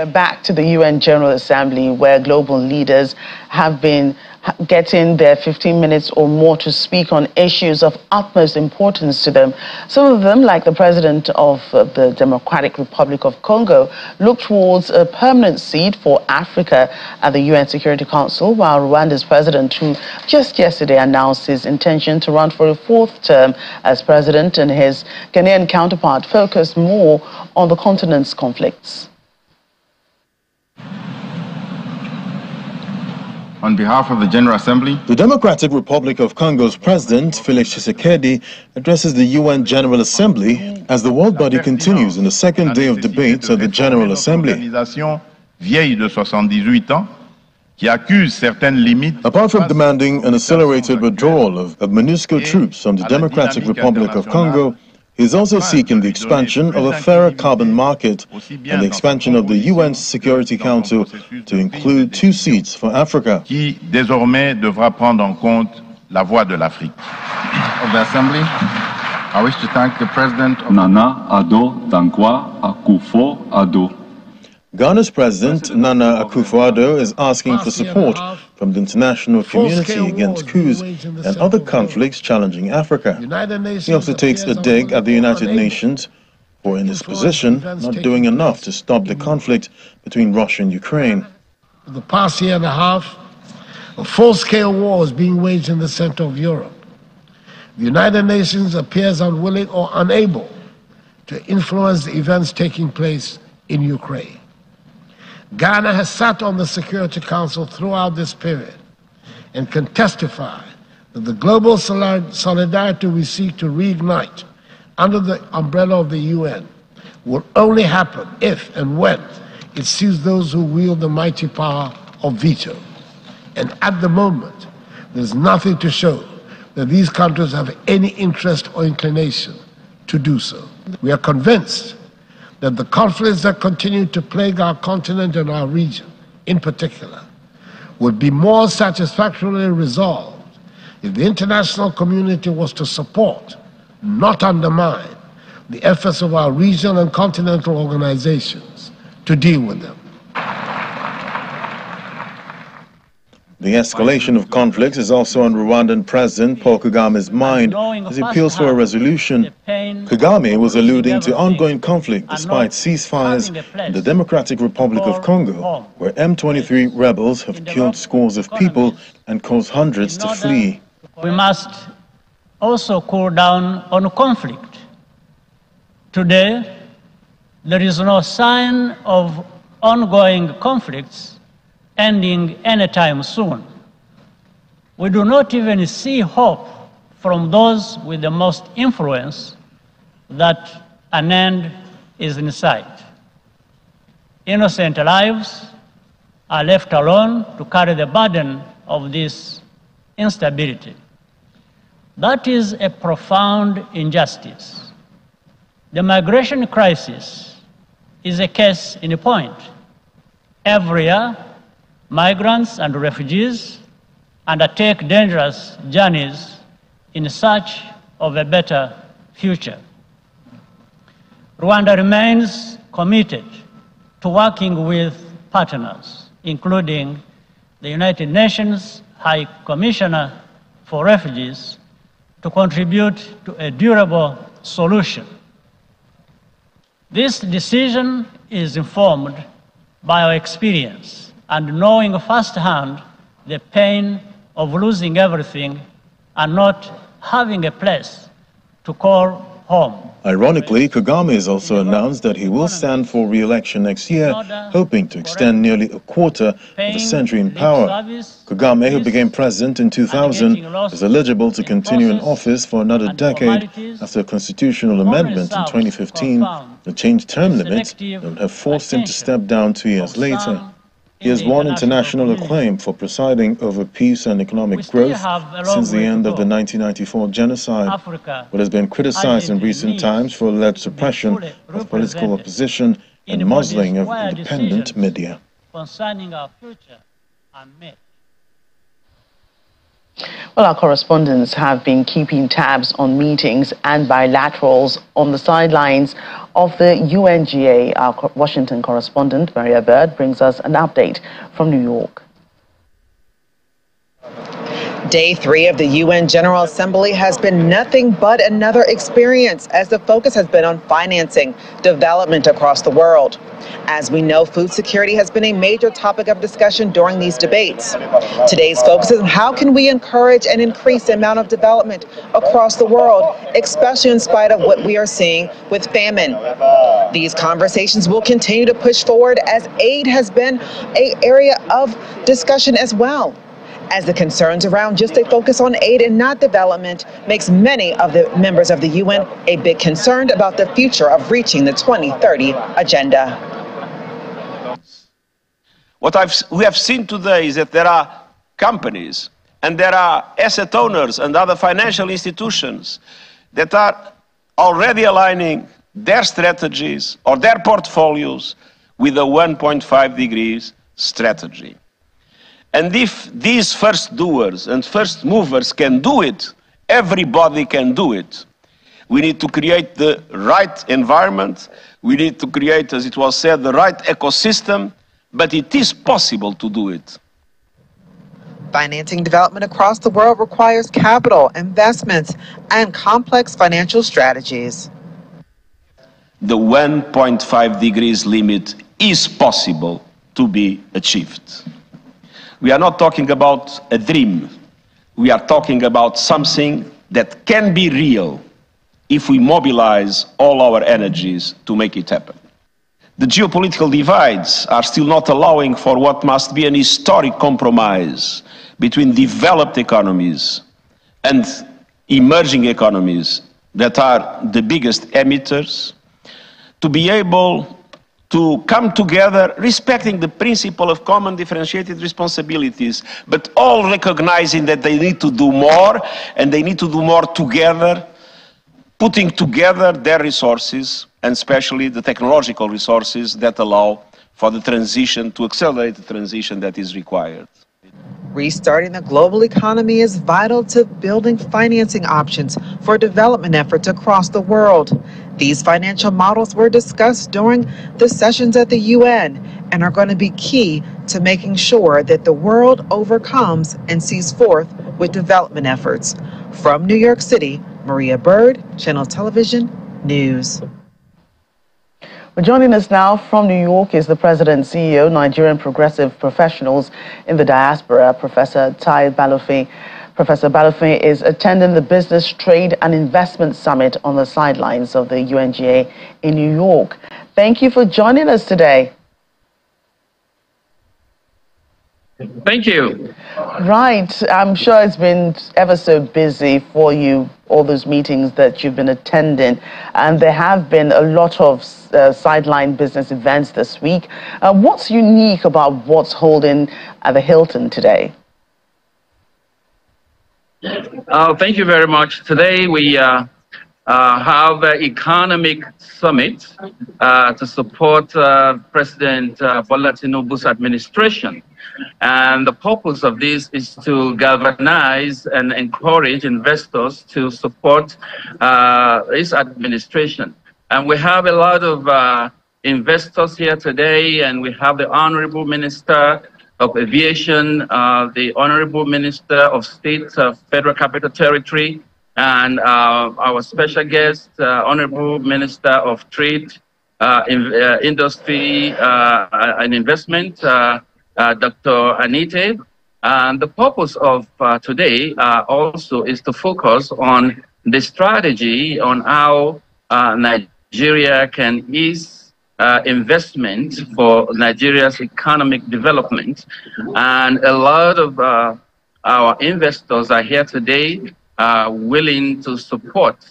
we're back to the UN General Assembly, where global leaders have been getting their 15 minutes or more to speak on issues of utmost importance to them. Some of them, like the president of the Democratic Republic of Congo, look towards a permanent seat for Africa at the UN Security Council, while Rwanda's president, who just yesterday announced his intention to run for a fourth term as president, and his Ghanaian counterpart focused more on the continent's conflicts. On behalf of the General Assembly, the Democratic Republic of Congo's President, Felix Tshisekedi, addresses the UN General Assembly as the world body continues in the second day of debates at the General Assembly. Apart from demanding an accelerated withdrawal of MONUSCO troops from the Democratic Republic of Congo, he is also seeking the expansion of a fairer carbon market and the expansion of the UN Security Council to include 2 seats for Africa. Qui désormais devra prendre en compte la voix de l'Afrique. Of the Assembly, I wish to thank the President of Nana Addo Dankwa Akufo-Addo. Ghana's President, Nana Akufo-Addo, is asking for support from the international community against coups and other conflicts challenging Africa. He also takes a dig at the United Nations for, in his position, not doing enough to stop the conflict between Russia and Ukraine. For the past year and a half, a full-scale war is being waged in the center of Europe. The United Nations appears unwilling or unable to influence the events taking place in Ukraine. Ghana has sat on the Security Council throughout this period and can testify that the global solidarity we seek to reignite under the umbrella of the UN will only happen if and when it sees those who wield the mighty power of veto. And at the moment, there's nothing to show that these countries have any interest or inclination to do so. We are convinced that the conflicts that continue to plague our continent and our region, in particular, would be more satisfactorily resolved if the international community was to support, not undermine, the efforts of our regional and continental organizations to deal with them. The escalation of conflicts is also on Rwandan President Paul Kagame's mind as he appeals for a resolution. Kagame was alluding to ongoing conflict despite ceasefires in the Democratic Republic of Congo, where M23 rebels have killed scores of people and caused hundreds to flee. We must also cool down on conflict. Today, there is no sign of ongoing conflicts ending anytime soon. We do not even see hope from those with the most influence that an end is in sight. Innocent lives are left alone to carry the burden of this instability. That is a profound injustice. The migration crisis is a case in point. Every year, migrants and refugees undertake dangerous journeys in search of a better future. Rwanda remains committed to working with partners, including the United Nations High Commissioner for Refugees, to contribute to a durable solution. This decision is informed by our experience and knowing firsthand the pain of losing everything and not having a place to call home. Ironically, Kagame has also announced that he will stand for re-election next year, hoping to extend nearly a quarter of a century in power. Kagame, who became president in 2000, is eligible to continue in office for another decade after a constitutional amendment in 2015 that changed term limits that would have forced him to step down 2 years later. He has won international acclaim for presiding over peace and economic growth since the end of the 1994 genocide, but has been criticized in recent times for alleged suppression of political opposition and muzzling of independent media. Concerning our future are met. Well, our correspondents have been keeping tabs on meetings and bilaterals on the sidelines of the UNGA. Our Washington correspondent, Maria Bird, brings us an update from New York. Day 3 of the UN General Assembly has been nothing but another experience as the focus has been on financing development across the world. As we know, food security has been a major topic of discussion during these debates. Today's focus is on how can we encourage and increase the amount of development across the world, especially in spite of what we are seeing with famine. These conversations will continue to push forward as aid has been an area of discussion as well, as the concerns around just a focus on aid and not development makes many of the members of the UN a bit concerned about the future of reaching the 2030 agenda. What we have seen today is that there are companies and there are asset owners and other financial institutions that are already aligning their strategies or their portfolios with the 1.5 degrees strategy. And if these first doers and first movers can do it, everybody can do it. We need to create the right environment. We need to create, as it was said, the right ecosystem, but it is possible to do it. Financing development across the world requires capital, investments, and complex financial strategies. The 1.5 degrees limit is possible to be achieved. We are not talking about a dream. We are talking about something that can be real if we mobilize all our energies to make it happen. The geopolitical divides are still not allowing for what must be an historic compromise between developed economies and emerging economies that are the biggest emitters, to be able to come together respecting the principle of common differentiated responsibilities, but all recognizing that they need to do more, and they need to do more together, putting together their resources, and especially the technological resources that allow for the transition, to accelerate the transition that is required. Restarting the global economy is vital to building financing options for development efforts across the world. These financial models were discussed during the sessions at the UN and are going to be key to making sure that the world overcomes and sees forth with development efforts. From New York City, Maria Bird, Channel Television News. Well, joining us now from New York is the President and CEO, Nigerian Progressive Professionals in the Diaspora, Professor Tai Balofe. Professor Balofe is attending the Business, Trade and Investment Summit on the sidelines of the UNGA in New York. Thank you for joining us today. Thank you. Right. I'm sure it's been ever so busy for you, all those meetings that you've been attending. And there have been a lot of sideline business events this week. What's unique about what's holding at the Hilton today? Thank you very much. Today we have an economic summit to support President Bola Tinubu's administration. And the purpose of this is to galvanize and encourage investors to support this administration. And we have a lot of investors here today, and we have the Honorable Minister of Aviation, the Honorable Minister of State, Federal Capital Territory, and our special guest, Honorable Minister of Trade, Industry and Investment, Dr. Anite. And the purpose of today also is to focus on the strategy on how Nigeria can ease investment for Nigeria's economic development. And a lot of our investors are here today willing to support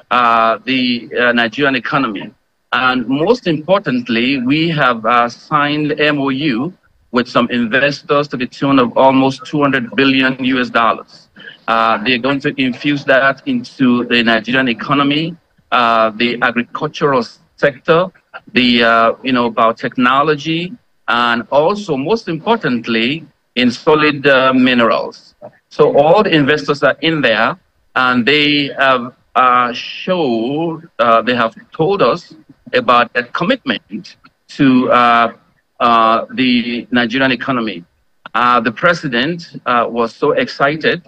the Nigerian economy. And most importantly, we have signed MOU with some investors to the tune of almost $200 billion US. They're going to infuse that into the Nigerian economy, the agricultural sector, the biotechnology, and also most importantly in solid minerals. So all the investors are in there, and they have they have told us about their commitment to the Nigerian economy. The president was so excited.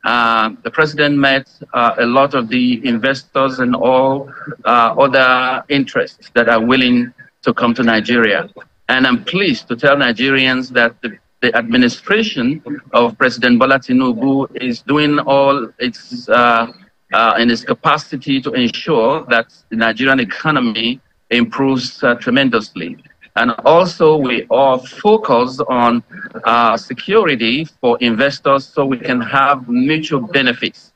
The president met a lot of the investors and all other interests that are willing to come to Nigeria. And I'm pleased to tell Nigerians that the administration of President Bola Tinubu is doing all its in its capacity to ensure that the Nigerian economy improves tremendously. And also we are focused on security for investors so we can have mutual benefits.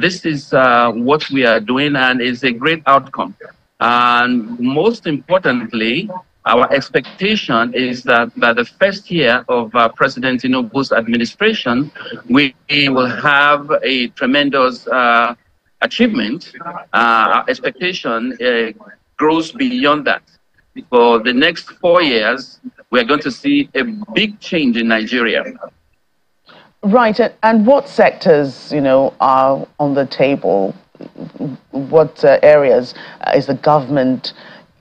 This is what we are doing, and it's a great outcome. And most importantly, our expectation is that by the first year of President Tinubu's administration, we will have a tremendous achievement. Our expectation grows beyond that. For the next 4 years, we're going to see a big change in Nigeria. Right, and what sectors, are on the table? What areas is the government,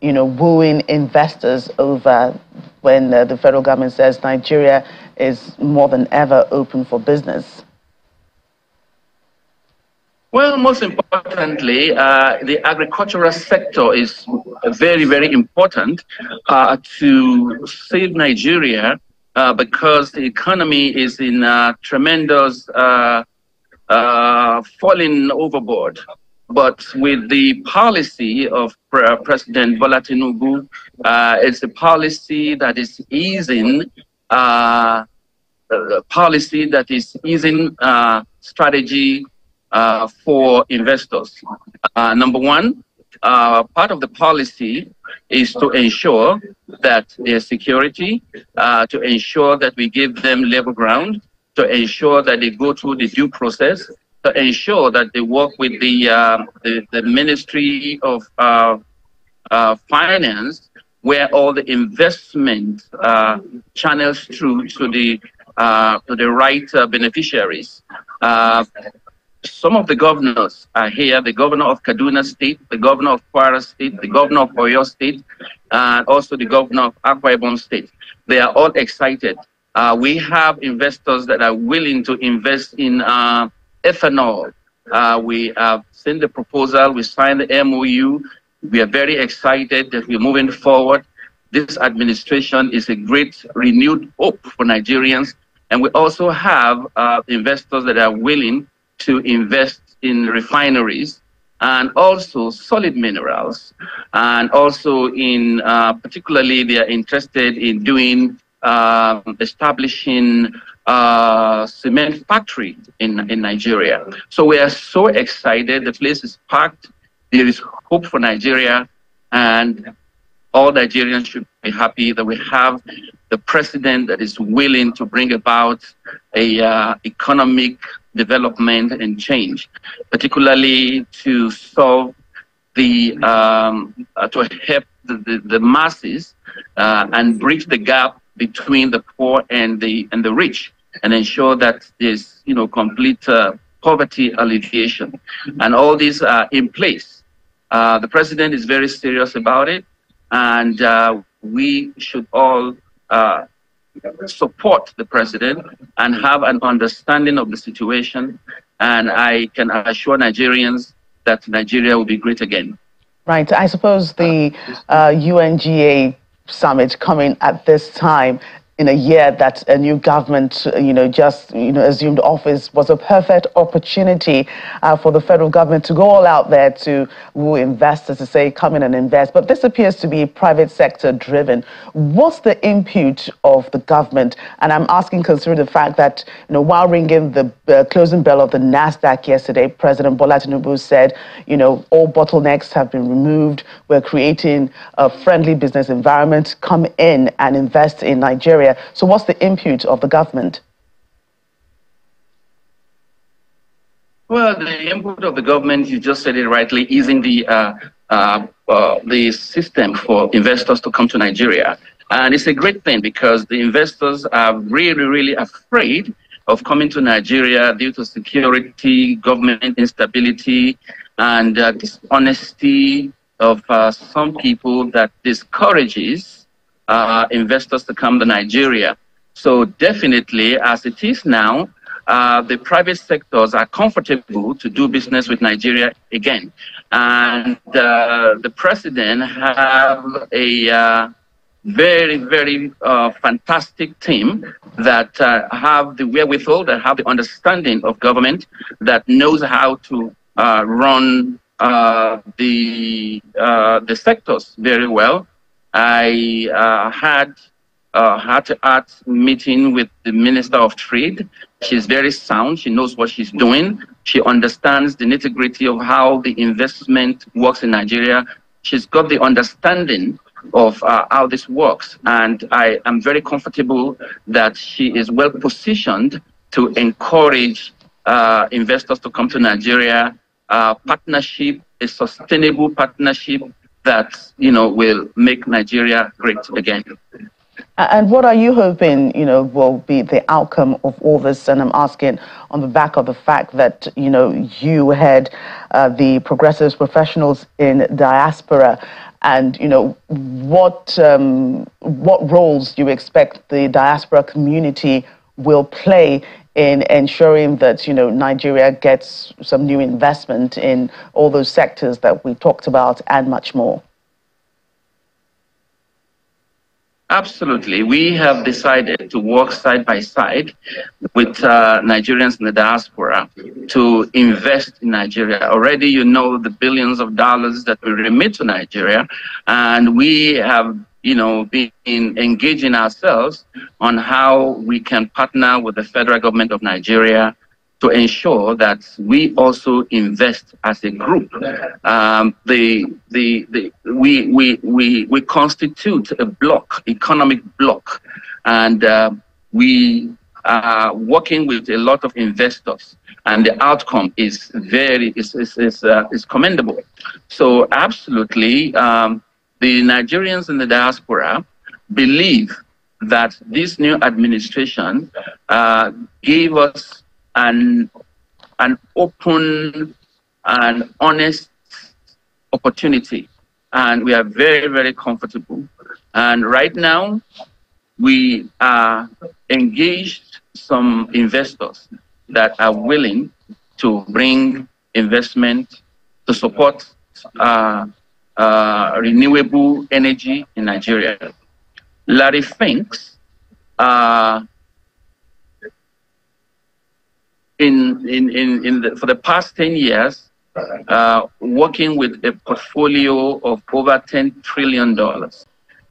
wooing investors over when the federal government says Nigeria is more than ever open for business? Well, most importantly, the agricultural sector is very, very important to save Nigeria because the economy is in tremendous falling overboard. But with the policy of President Bola Tinubu, it's a policy that is easing strategy for investors. Number one, part of the policy is to ensure that there's security, to ensure that we give them level ground, to ensure that they go through the due process, to ensure that they work with the Ministry of Finance, where all the investment channels through to the right beneficiaries. Some of the governors are here, the governor of Kaduna State, the governor of Kwara State, the governor of Oyo State, and also the governor of Akwa Ibom State. They are all excited. We have investors that are willing to invest in ethanol. We have sent the proposal, we signed the MOU. We are very excited that we're moving forward. This administration is a great renewed hope for Nigerians. And we also have investors that are willing to invest in refineries and also solid minerals. And also in particularly they are interested in doing establishing cement factory in Nigeria. So we are so excited. The place is packed. There is hope for Nigeria, and all Nigerians should be happy that we have the president that is willing to bring about a economic development and change, particularly to solve the to help the masses and bridge the gap between the poor and the rich, and ensure that there's complete poverty alleviation, and all these are in place. The president is very serious about it, and we should all support the president and have an understanding of the situation. And I can assure Nigerians that Nigeria will be great again. Right. I suppose the UNGA summit coming at this time in a year that a new government, just assumed office, was a perfect opportunity for the federal government to go all out there to woo investors, to say, come in and invest. But this appears to be private sector driven. What's the input of the government? And I'm asking considering the fact that, while ringing the closing bell of the NASDAQ yesterday, President Bola Tinubu said, all bottlenecks have been removed. We're creating a friendly business environment. Come in and invest in Nigeria. So what's the input of the government? Well, the input of the government, you just said it rightly, is in the system for investors to come to Nigeria. And it's a great thing because the investors are really, really afraid of coming to Nigeria due to security, government instability, and dishonesty of some people that discourages investors to come to Nigeria. So definitely, as it is now, the private sectors are comfortable to do business with Nigeria again. And the president have a very, very fantastic team that have the wherewithal, that have the understanding of government, that knows how to run the sectors very well. I had heart-to-heart meeting with the Minister of Trade. She's very sound. She knows what she's doing. She understands the nitty-gritty of how the investment works in Nigeria. She's got the understanding of how this works. And I am very comfortable that she is well positioned to encourage investors to come to Nigeria. Partnership, a sustainable partnership that, will make Nigeria great again. And what are you hoping, will be the outcome of all this? And I'm asking on the back of the fact that, you head the Progressive Professionals in Diaspora, and, what roles do you expect the diaspora community will play in ensuring that, Nigeria gets some new investment in all those sectors that we talked about and much more? Absolutely. We have decided to work side by side with Nigerians in the diaspora to invest in Nigeria. Already, the billions of dollars that we remit to Nigeria, and we have, been engaging ourselves on how we can partner with the federal government of Nigeria to ensure that we also invest as a group. We constitute a bloc, economic bloc, and we are working with a lot of investors, and the outcome is is commendable. So absolutely, the Nigerians in the diaspora believe that this new administration gave us an open and honest opportunity, and we are very, very comfortable. And right now, we are engaged some investors that are willing to bring investment to support renewable energy in Nigeria. Larry Finks, for the past 10 years, working with a portfolio of over $10 trillion.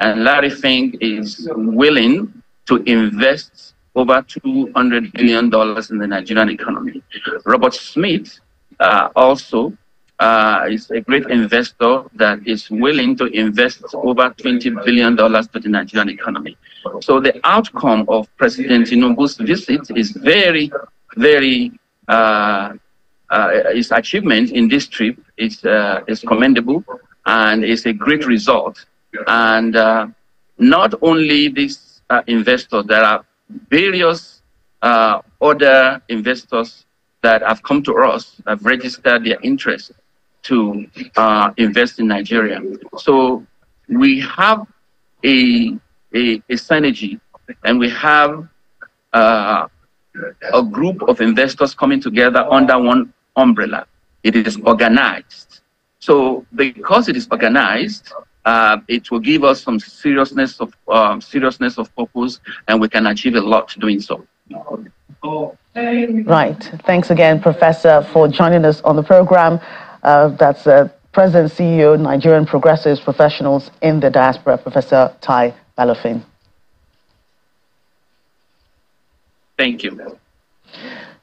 And Larry Fink is willing to invest over $200 billion in the Nigerian economy. Robert Smith also is a great investor that is willing to invest over $20 billion to the Nigerian economy. So the outcome of President Tinubu's visit is very, very, his achievement in this trip is commendable, and it's a great result. And not only these investors, there are various other investors that have come to us, have registered their interest to invest in Nigeria. So we have a synergy, and we have a group of investors coming together under one umbrella. It is organized. So because it is organized, it will give us some seriousness of purpose, and we can achieve a lot doing so. Right. Thanks again, Professor, for joining us on the program. That's President CEO, Nigerian Progressive Professionals in the Diaspora, Professor Tai Balofin. Thank you.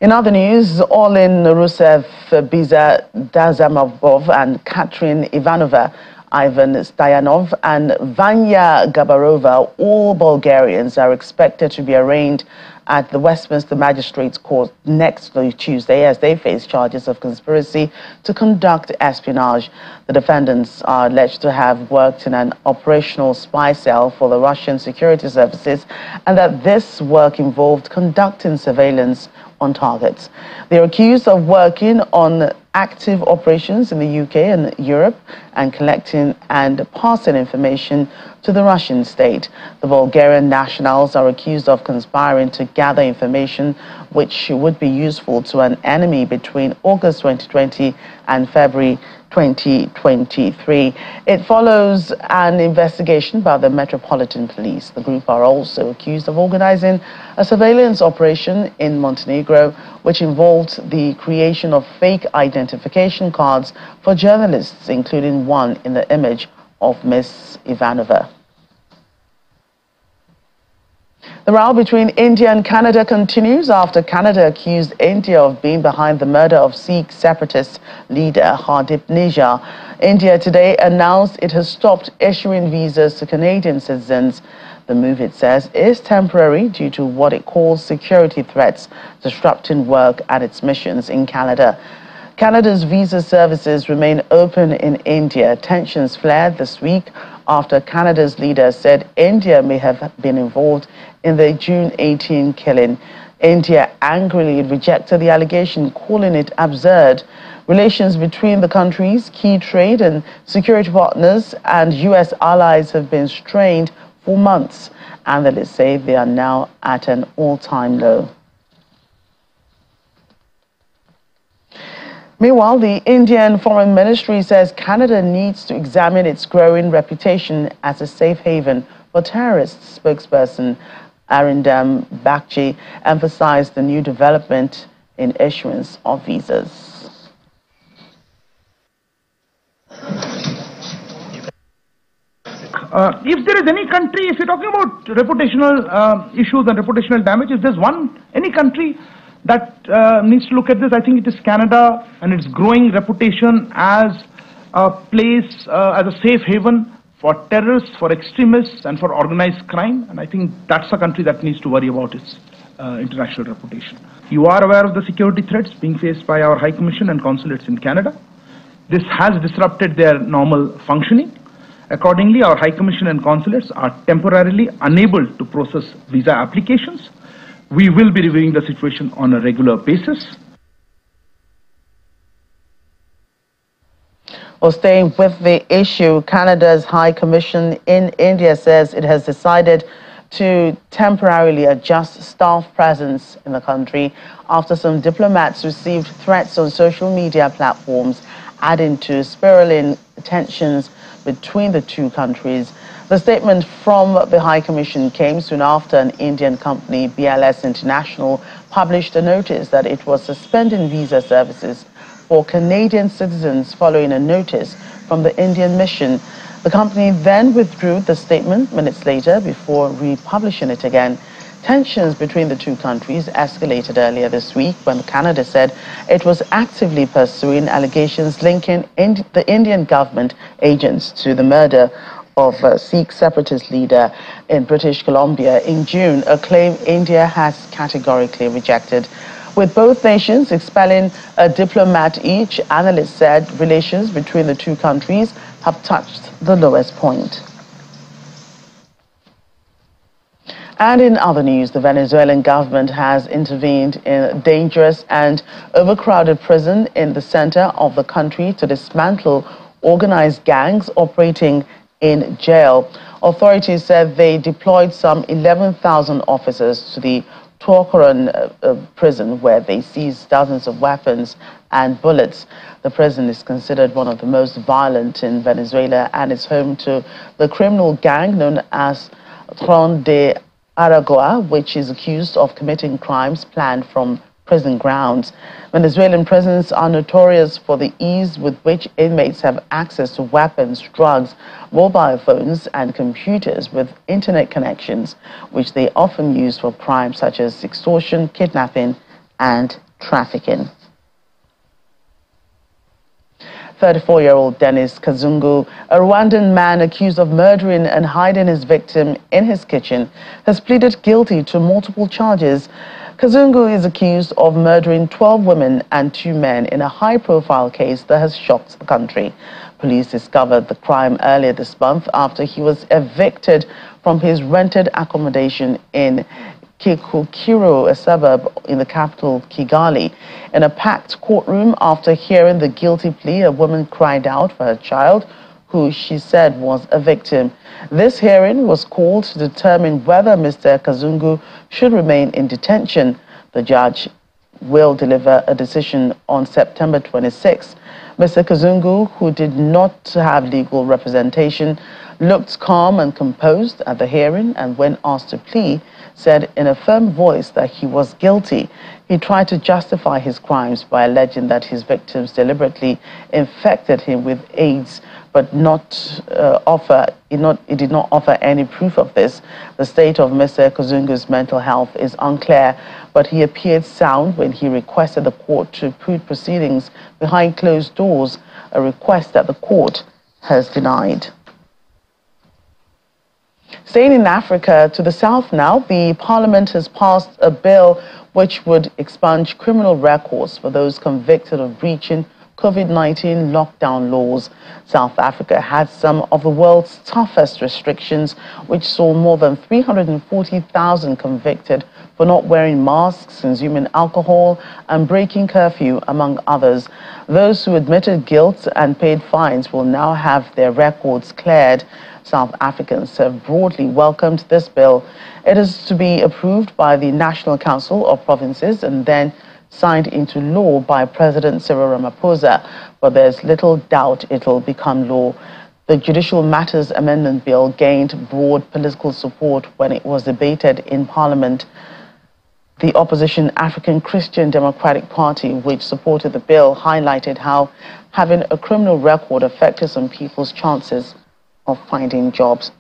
In other news, Orlin Rusev, Biza Dazamov, and Katrin Ivanova, Ivan Stoyanov, and Vanya Gabarova, all Bulgarians, are expected to be arraigned at the Westminster Magistrates Court next Tuesday as they face charges of conspiracy to conduct espionage. The defendants are alleged to have worked in an operational spy cell for the Russian security services and that this work involved conducting surveillance on targets. They are accused of working on active operations in the UK and Europe and collecting and passing information to the Russian state. The Bulgarian nationals are accused of conspiring to gather information which would be useful to an enemy between August 2020 and February 2023. It follows an investigation by the Metropolitan Police. The group are also accused of organizing a surveillance operation in Montenegro, which involved the creation of fake identification cards for journalists, including one in the image of Ms. Ivanova. The row between India and Canada continues after Canada accused India of being behind the murder of Sikh separatist leader Hardip Nijjar. India today announced it has stopped issuing visas to Canadian citizens. The move, it says, is temporary due to what it calls security threats disrupting work at its missions in Canada. Canada's visa services remain open in India. Tensions flared this week after Canada's leader said India may have been involved in the June 18 killing. India angrily rejected the allegation, calling it absurd. Relations between the countries, key trade and security partners, and U.S. allies have been strained for months. Analysts say they are now at an all-time low. Meanwhile, the Indian Foreign Ministry says Canada needs to examine its growing reputation as a safe haven for terrorists. Spokesperson Arindam Bagchi emphasized the new development in issuance of visas. If there is any country, if you're talking about reputational issues and reputational damage, if there's any country that needs to look at this, I think it is Canada and its growing reputation as a place, as a safe haven for terrorists, for extremists, and for organized crime. And I think that's a country that needs to worry about its international reputation. You are aware of the security threats being faced by our High Commission and consulates in Canada. This has disrupted their normal functioning. Accordingly, our High Commission and consulates are temporarily unable to process visa applications. We will be reviewing the situation on a regular basis. Well, staying with the issue, Canada's High Commission in India says it has decided to temporarily adjust staff presence in the country after some diplomats received threats on social media platforms, adding to spiraling tensions between the two countries. The statement from the High Commission came soon after an Indian company, BLS International, published a notice that it was suspending visa services for Canadian citizens following a notice from the Indian mission. The company then withdrew the statement minutes later before republishing it again. Tensions between the two countries escalated earlier this week when Canada said it was actively pursuing allegations linking the Indian government agents to the murder of a Sikh separatist leader in British Columbia in June, a claim India has categorically rejected. With both nations expelling a diplomat each, analysts said relations between the two countries have touched the lowest point. And in other news, the Venezuelan government has intervened in a dangerous and overcrowded prison in the center of the country to dismantle organized gangs operating in jail. Authorities said they deployed some 11,000 officers to the Torcoran prison, where they seized dozens of weapons and bullets. The prison is considered one of the most violent in Venezuela and is home to the criminal gang known as Tron de Aragua, which is accused of committing crimes planned from prison grounds. Venezuelan prisons are notorious for the ease with which inmates have access to weapons, drugs, mobile phones, and computers with internet connections, which they often use for crimes such as extortion, kidnapping, and trafficking. 34-year-old Denis Kazungu, a Rwandan man accused of murdering and hiding his victim in his kitchen, has pleaded guilty to multiple charges. Kazungu is accused of murdering 12 women and 2 men in a high-profile case that has shocked the country. Police discovered the crime earlier this month after he was evicted from his rented accommodation in Kicukiro, a suburb in the capital, Kigali. In a packed courtroom, after hearing the guilty plea, a woman cried out for her child, who she said was a victim. This hearing was called to determine whether Mr. Kazungu should remain in detention. The judge will deliver a decision on September 26. Mr. Kazungu, who did not have legal representation, looked calm and composed at the hearing, and when asked to plea, said in a firm voice that he was guilty. He tried to justify his crimes by alleging that his victims deliberately infected him with AIDS, but he did not offer any proof of this. The state of Mr. Kazungu's mental health is unclear, but he appeared sound when he requested the court to put proceedings behind closed doors, a request that the court has denied. Staying in Africa, to the south now, the parliament has passed a bill which would expunge criminal records for those convicted of breaching COVID-19 lockdown laws. South Africa had some of the world's toughest restrictions, which saw more than 340,000 convicted for not wearing masks, consuming alcohol, and breaking curfew, among others. Those who admitted guilt and paid fines will now have their records cleared. South Africans have broadly welcomed this bill. It is to be approved by the National Council of Provinces and then signed into law by President Cyril Ramaphosa, but there's little doubt it'll become law. The Judicial Matters Amendment Bill gained broad political support when it was debated in Parliament. The opposition African Christian Democratic Party, which supported the bill, highlighted how having a criminal record affected some people's chances of finding jobs.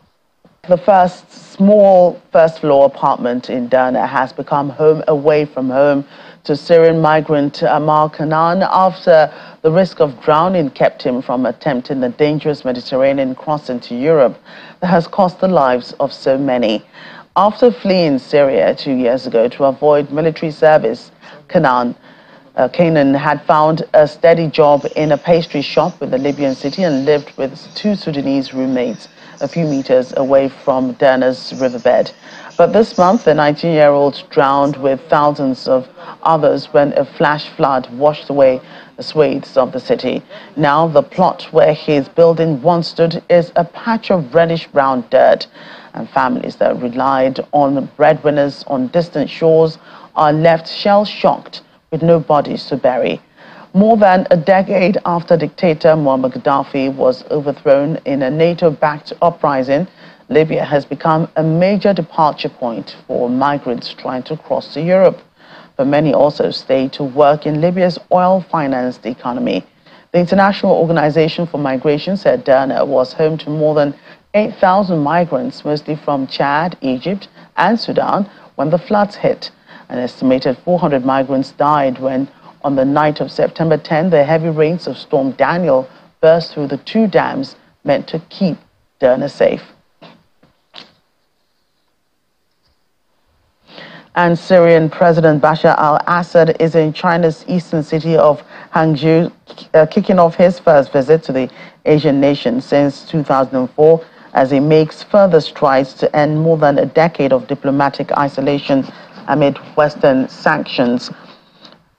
The first small first-floor apartment in Durna has become home away from home to Syrian migrant Amar Kanan after the risk of drowning kept him from attempting the dangerous Mediterranean crossing to Europe that has cost the lives of so many. After fleeing Syria 2 years ago to avoid military service, Kanan had found a steady job in a pastry shop in the Libyan city and lived with 2 Sudanese roommates a few meters away from Derna's riverbed. But this month, the 19-year-old drowned with thousands of others when a flash flood washed away the swathes of the city. Now, the plot where his building once stood is a patch of reddish-brown dirt, and families that relied on breadwinners on distant shores are left shell-shocked with no bodies to bury. More than a decade after dictator Muammar Gaddafi was overthrown in a NATO-backed uprising, Libya has become a major departure point for migrants trying to cross to Europe. But many also stay to work in Libya's oil-financed economy. The International Organization for Migration said Derna was home to more than 8,000 migrants, mostly from Chad, Egypt, and Sudan, when the floods hit. An estimated 400 migrants died when, on the night of September 10, the heavy rains of Storm Daniel burst through the 2 dams meant to keep Derna safe. And Syrian President Bashar al-Assad is in China's eastern city of Hangzhou, kicking off his first visit to the Asian nation since 2004, as he makes further strides to end more than a decade of diplomatic isolation amid Western sanctions.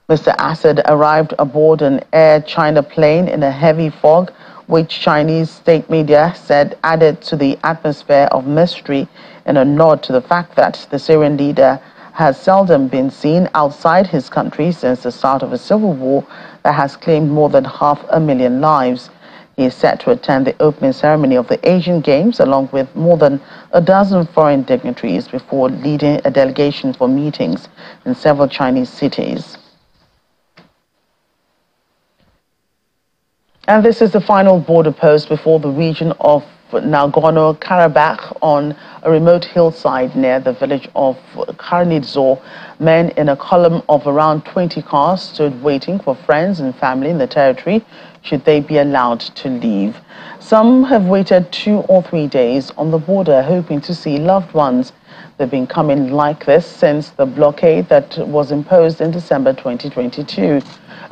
Mr. Assad arrived aboard an Air China plane in a heavy fog, which Chinese state media said added to the atmosphere of mystery, in a nod to the fact that the Syrian leader has seldom been seen outside his country since the start of a civil war that has claimed more than 500,000 lives. He is set to attend the opening ceremony of the Asian Games along with more than a dozen foreign dignitaries before leading a delegation for meetings in several Chinese cities. And this is the final border post before the region of Nagorno-Karabakh on a remote hillside near the village of Karnidzo. Men in a column of around 20 cars stood waiting for friends and family in the territory should they be allowed to leave. Some have waited 2 or 3 days on the border hoping to see loved ones. They've been coming like this since the blockade that was imposed in December 2022.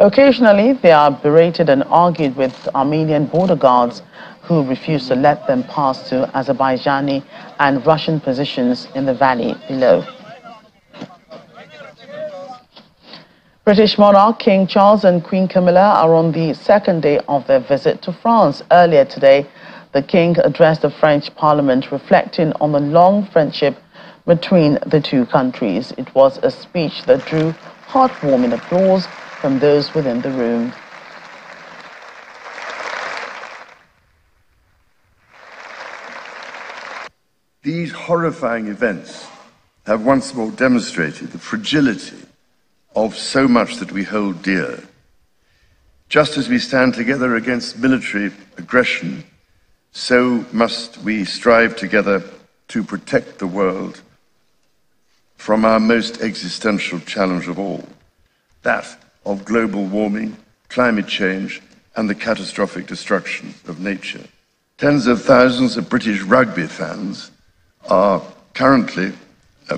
Occasionally, they are berated and argued with Armenian border guards who refuse to let them pass to Azerbaijani and Russian positions in the valley below. British monarch King Charles and Queen Camilla are on the second day of their visit to France. Earlier today, the King addressed the French Parliament, reflecting on the long friendship between the two countries. It was a speech that drew heartwarming applause from those within the room. These horrifying events have once more demonstrated the fragility of so much that we hold dear. Just as we stand together against military aggression, so must we strive together to protect the world from our most existential challenge of all, that of global warming, climate change, and the catastrophic destruction of nature. Tens of thousands of British rugby fans are currently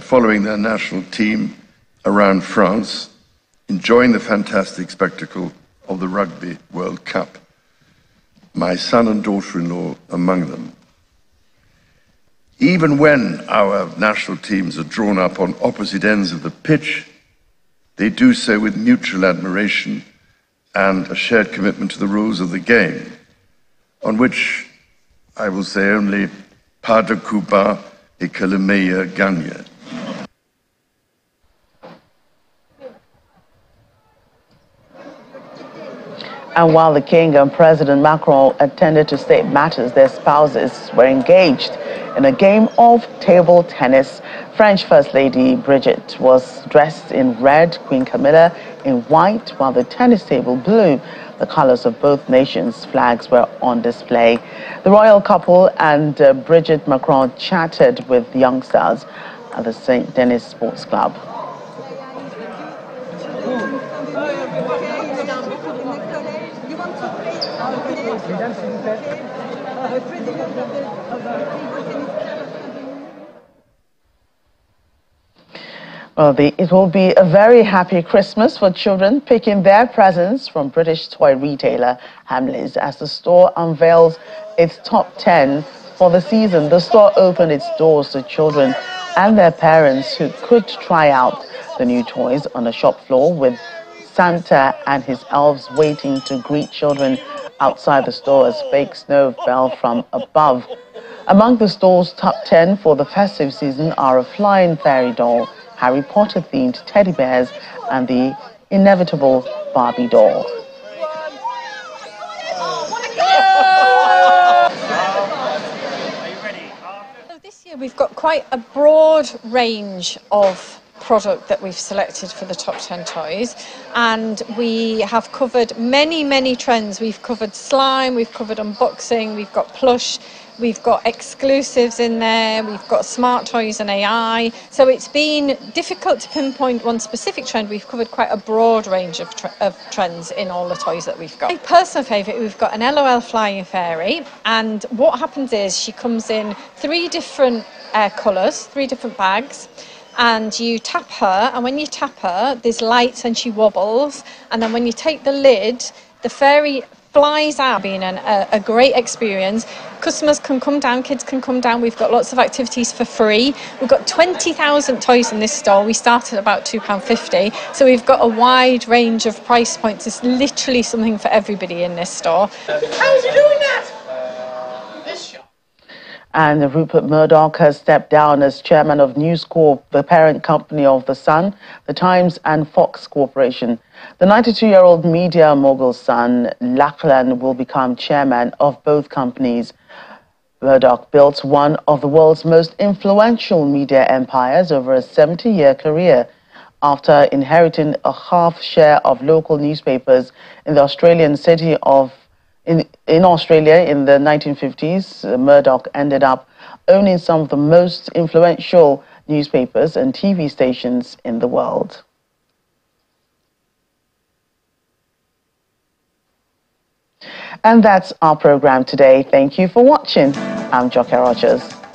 following their national team around France, enjoying the fantastic spectacle of the Rugby World Cup. My son and daughter-in-law among them. Even when our national teams are drawn up on opposite ends of the pitch, they do so with mutual admiration and a shared commitment to the rules of the game, on which I will say only pas de coup bas et que le meilleur gagne. And while the King and President Macron attended to state matters, their spouses were engaged in a game of table tennis. French First Lady Brigitte was dressed in red, Queen Camilla in white, while the tennis table blue. The colors of both nations' flags were on display. The royal couple and Brigitte Macron chatted with youngsters at the St. Denis Sports Club. Well, it will be a very happy Christmas for children picking their presents from British toy retailer Hamleys as the store unveils its top 10 for the season. The store opened its doors to children and their parents who could try out the new toys on the shop floor, with Santa and his elves waiting to greet children outside the store as fake snow fell from above. Among the store's top 10 for the festive season are a flying fairy doll, Harry Potter-themed teddy bears, and the inevitable Barbie doll. So this year we've got quite a broad range of product that we've selected for the top 10 toys, and we have covered many trends. We've covered slime, we've covered unboxing, we've got plush, we've got exclusives in there, we've got smart toys and AI. So it's been difficult to pinpoint one specific trend. We've covered quite a broad range of trends in all the toys that we've got. My personal favourite, we've got an LOL flying fairy, and what happens is she comes in 3 different colours, 3 different bags, and you tap her, and when you tap her there's lights and she wobbles, and then when you take the lid the fairy flies out, being a great experience. Customers can come down, kids can come down. We've got lots of activities for free. We've got 20,000 toys in this store. We start at about £2.50, so we've got a wide range of price points. There's literally something for everybody in this store. How's you doing that? And Rupert Murdoch has stepped down as chairman of News Corp, the parent company of The Sun, The Times and Fox Corporation. The 92-year-old media mogul's son, Lachlan, will become chairman of both companies. Murdoch built one of the world's most influential media empires over a 70-year career. After inheriting a half share of local newspapers in the Australian city of in Australia in the 1950s, Murdoch ended up owning some of the most influential newspapers and TV stations in the world. And that's our program today. Thank you for watching. I'm Joke Rogers.